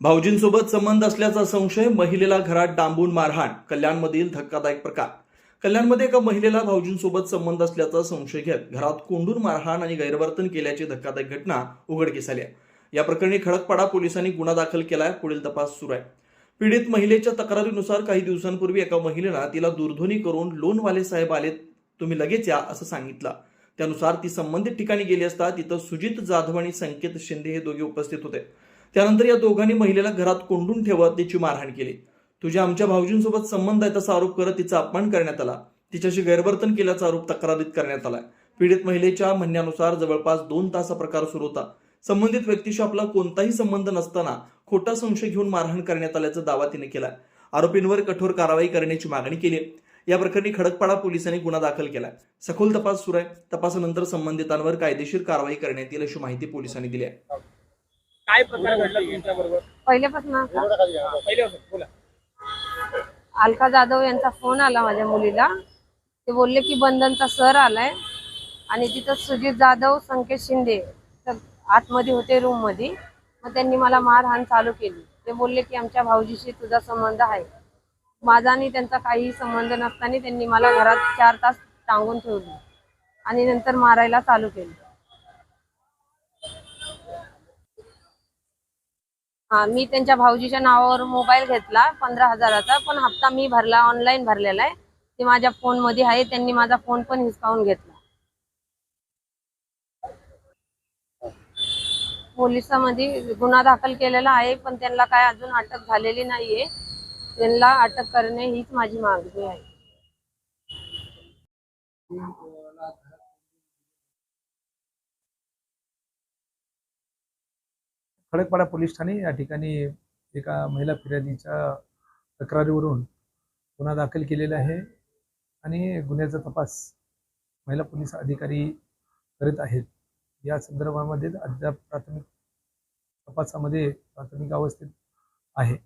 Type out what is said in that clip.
भाऊजींसोबत संबंध असल्याचा संशय, महिलेला घरात डांबून मारहाण. कल्याणमधील धक्कादायक प्रकार. कल्याणमध्ये एका महिलेला भाऊजींसोबत संबंध असल्याचा संशय घेत घरात कोंडून मारहाण आणि गैरवर्तन केल्याची धक्कादायक घटना उघडकीस आली आहे. या प्रकरणी खडकपाडा पोलिसांनी गुन्हा दाखल केलाय. पुढील तपास सुरू आहे. पीडित महिलेच्या तक्रारीनुसार काही दिवसांपूर्वी एका महिलेला तिला दूरध्वनी करून लोनवाले साहेब आले, तुम्ही लगेच या असं सांगितलं. त्यानुसार ती संबंधित ठिकाणी गेली असता तिथं सुजित जाधव आणि संकेत शिंदे हे दोघे उपस्थित होते. त्यानंतर या दोघांनी महिलेला घरात कोंडून ठेवत तिची मारहाण केली. तुझ्या आमच्या भाऊजींसोबत संबंध आहे तसा आरोप करत तिचा अपमान करण्यात आला. तिच्याशी गैरवर्तन केल्याचा आरोप तक्रारीत करण्यात आला. पीडित महिलेच्या म्हणण्यानुसार जवळपास 2 तास प्रकार सुरू होता. संबंधित व्यक्तीशी आपला कोणताही संबंध नसताना खोटा संशय घेऊन मारहाण करण्यात आल्याचा दावा तिने केलाय. आरोपींवर कठोर कारवाई करण्याची मागणी केली आहे. या प्रकरणी खडकपाडा पोलिसांनी गुन्हा दाखल केलाय. सखोल तपास सुरू आहे. तपासानंतर संबंधितांवर कायदेशीर कारवाई करण्यात येईल अशी माहिती पोलिसांनी दिली आहे. काय प्रकार घडला तुमच्याबरोबर? पहिल्यापासून बोला. अलका जाधव यांचा फोन आला माझ्या मुलीला. ते बोलले की बंधनचा सर आलाय आणि तिथं सुजित जाधव, संकेत शिंदे आतमध्ये होते रूम मध्ये. मग त्यांनी मला मारहाण चालू केली. ते बोलले की आमच्या भाऊजीशी तुझा संबंध आहे. माझा आणि त्यांचा काही संबंध नसताना त्यांनी मला घरात 4 तास टांगून ठेवली आणि नंतर मारायला चालू केली. मी त्यांच्या भाऊजीच्या नावावर मोबाईल घेतला 15,000चा, पण हप्ता मी भरला, ऑनलाईन भरलेला आहे. ते माझ्या फोन मध्ये आहे. त्यांनी माझा फोन पण हिसकावून घेतला. पोलिसांमध्ये गुन्हा दाखल केलेला आहे, पण त्यांना काय अजून अटक झालेली नाहीये. त्यांना अटक करणे हीच माझी मागणी आहे. खडकपाडा पोलीस ठाणे या ठिकाणी एका महिला फिर्यादीच्या तक्रारीवरून गुन्हा दाखल केलेला आहे आणि गुन्ह्याचा तपास महिला पोलीस अधिकारी करीत आहेत. या संदर्भामध्ये अद्याप प्राथमिक तपासामध्ये प्राथमिक अवस्थेत आहे.